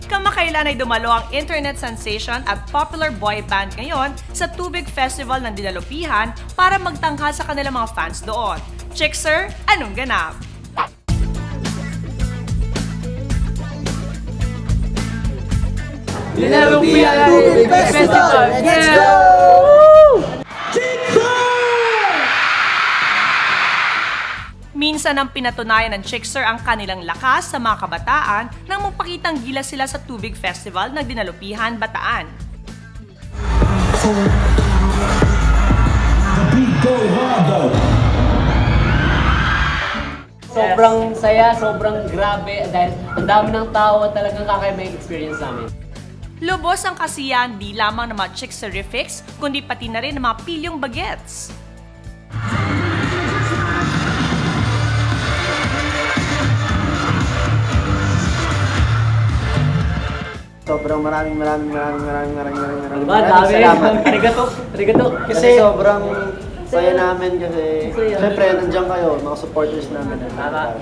Kamakailan ay dumalo ang internet sensation at popular boy band ngayon sa Tubig Festival ng Dinalupihan para magtangka sa kanilang mga fans doon. Chixer, anong ganap? Dinalupihan Tubig Festival! Let's go! Minsan ang pinatunayan ng Chixer ang kanilang lakas sa mga kabataan nang magpakitang gilas sila sa Tubig Festival ng Dinalupihan, Bataan. Sobrang saya, sobrang grabe dahil ang dami ng tao at talagang kakaiba yung experience namin. Lubos ang kasiyahan di lamang ng mga Chixerifics, kundi pati na rin ng mga pilyong bagets. Sobrang maraming Dami. salamat. Arigato. Kasi sobrang saya namin kasi syempre nandiyan kayo, mga supporters namin. Tama.